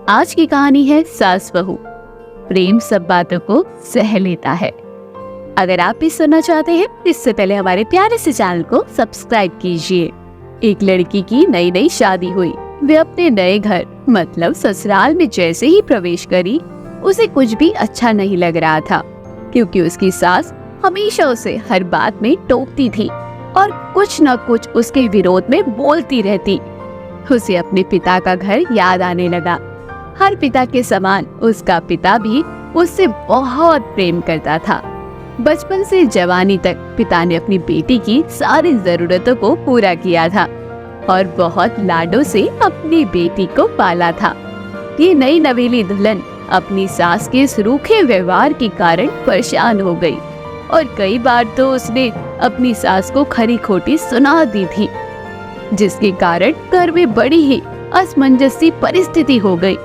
आज की कहानी है सास बहू। प्रेम सब बातों को सह लेता है। अगर आप भी सुनना चाहते हैं इससे पहले हमारे प्यारे से चैनल को सब्सक्राइब कीजिए। एक लड़की की नई नई शादी हुई। वे अपने नए घर मतलब ससुराल में जैसे ही प्रवेश करी, उसे कुछ भी अच्छा नहीं लग रहा था, क्योंकि उसकी सास हमेशा उसे हर बात में टोकती थी और कुछ न कुछ उसके विरोध में बोलती रहती। उसे अपने पिता का घर याद आने लगा। हर पिता के समान उसका पिता भी उससे बहुत प्रेम करता था। बचपन से जवानी तक पिता ने अपनी बेटी की सारी जरूरतों को पूरा किया था और बहुत लाडों से अपनी बेटी को पाला था। ये नई नवेली दुल्हन अपनी सास के इस रूखे व्यवहार के कारण परेशान हो गई और कई बार तो उसने अपनी सास को खरी खोटी सुना दी थी, जिसके कारण घर में बड़ी ही असमंजस परिस्थिति हो गई।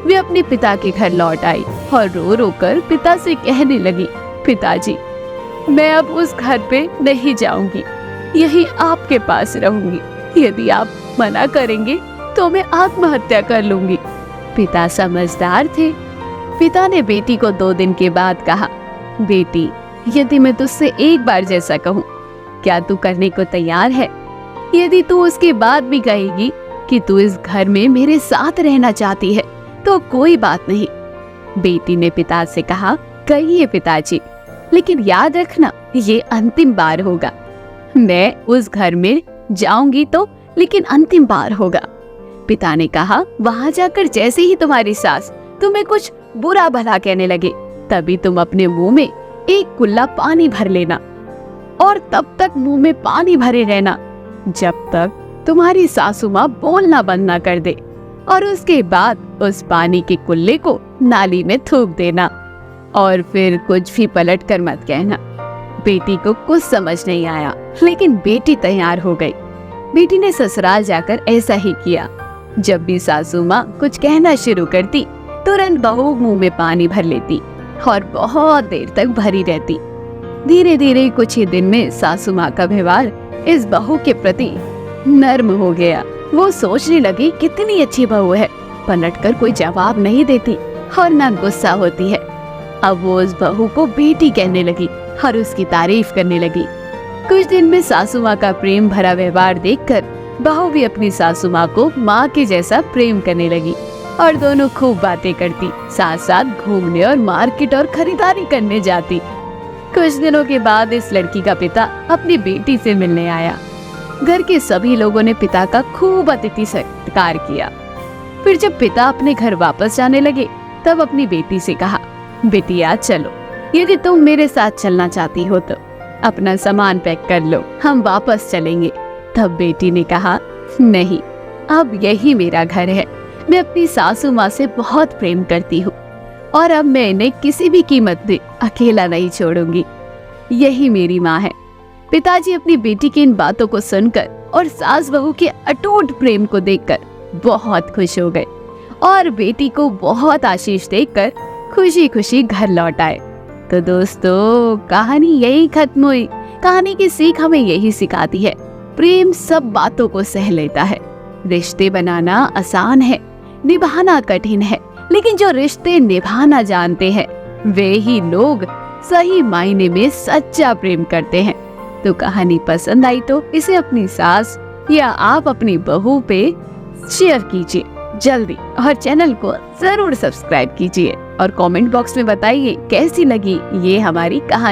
वे अपने पिता के घर लौट आई और रो रो कर पिता से कहने लगी, पिताजी, मैं अब उस घर पे नहीं जाऊंगी, यही आपके पास रहूंगी। यदि आप मना करेंगे तो मैं आत्महत्या कर लूंगी। पिता समझदार थे। पिता ने बेटी को 2 दिन के बाद कहा, बेटी, यदि मैं तुझसे एक बार जैसा कहूँ, क्या तू करने को तैयार है? यदि तू उसके बाद भी कहेगी कि तू इस घर में मेरे साथ रहना चाहती है तो कोई बात नहीं। बेटी ने पिता से कहा, कहिए पिताजी, लेकिन याद रखना ये अंतिम बार होगा। मैं उस घर में जाऊंगी तो, लेकिन अंतिम बार होगा। पिता ने कहा, वहाँ जाकर जैसे ही तुम्हारी सास तुम्हें कुछ बुरा भला कहने लगे, तभी तुम अपने मुंह में एक कुल्ला पानी भर लेना और तब तक मुंह में पानी भरे रहना जब तक तुम्हारी सासू माँ बोलना बंद ना कर दे, और उसके बाद उस पानी के कुल्ले को नाली में थूक देना और फिर कुछ भी पलट कर मत कहना। बेटी को कुछ समझ नहीं आया, लेकिन बेटी तैयार हो गई। बेटी ने ससुराल जाकर ऐसा ही किया। जब भी सासू माँ कुछ कहना शुरू करती, तुरंत बहू मुंह में पानी भर लेती और बहुत देर तक भरी रहती। धीरे धीरे कुछ ही दिन में सासू माँ का व्यवहार इस बहू के प्रति नर्म हो गया। वो सोचने लगी, कितनी अच्छी बहू है, पलटकर कोई जवाब नहीं देती और न गुस्सा होती है। अब वो उस बहू को बेटी कहने लगी और उसकी तारीफ करने लगी। कुछ दिन में सासू माँ का प्रेम भरा व्यवहार देखकर बहू भी अपनी सासू माँ को माँ के जैसा प्रेम करने लगी और दोनों खूब बातें करती, साथ साथ घूमने और मार्केट और खरीदारी करने जाती। कुछ दिनों के बाद इस लड़की का पिता अपनी बेटी से मिलने आया। घर के सभी लोगों ने पिता का खूब अतिथि सत्कार किया। फिर जब पिता अपने घर वापस जाने लगे, तब अपनी बेटी से कहा, बेटिया चलो, यदि तुम मेरे साथ चलना चाहती हो तो अपना सामान पैक कर लो, हम वापस चलेंगे। तब बेटी ने कहा, नहीं, अब यही मेरा घर है। मैं अपनी सासू माँ से बहुत प्रेम करती हूँ और अब मैं इन्हें किसी भी कीमत पे अकेला नहीं छोड़ूंगी। यही मेरी माँ है। पिताजी अपनी बेटी की इन बातों को सुनकर और सास बहू के अटूट प्रेम को देखकर बहुत खुश हो गए और बेटी को बहुत आशीष देकर खुशी खुशी घर लौट आए। तो दोस्तों, कहानी यही खत्म हुई। कहानी की सीख हमें यही सिखाती है, प्रेम सब बातों को सह लेता है। रिश्ते बनाना आसान है, निभाना कठिन है, लेकिन जो रिश्ते निभाना जानते हैं वे ही लोग सही मायने में सच्चा प्रेम करते हैं। तो कहानी पसंद आई तो इसे अपनी सास या आप अपनी बहू पे शेयर कीजिए जल्दी, और चैनल को जरूर सब्सक्राइब कीजिए और कमेंट बॉक्स में बताइए कैसी लगी ये हमारी कहानी।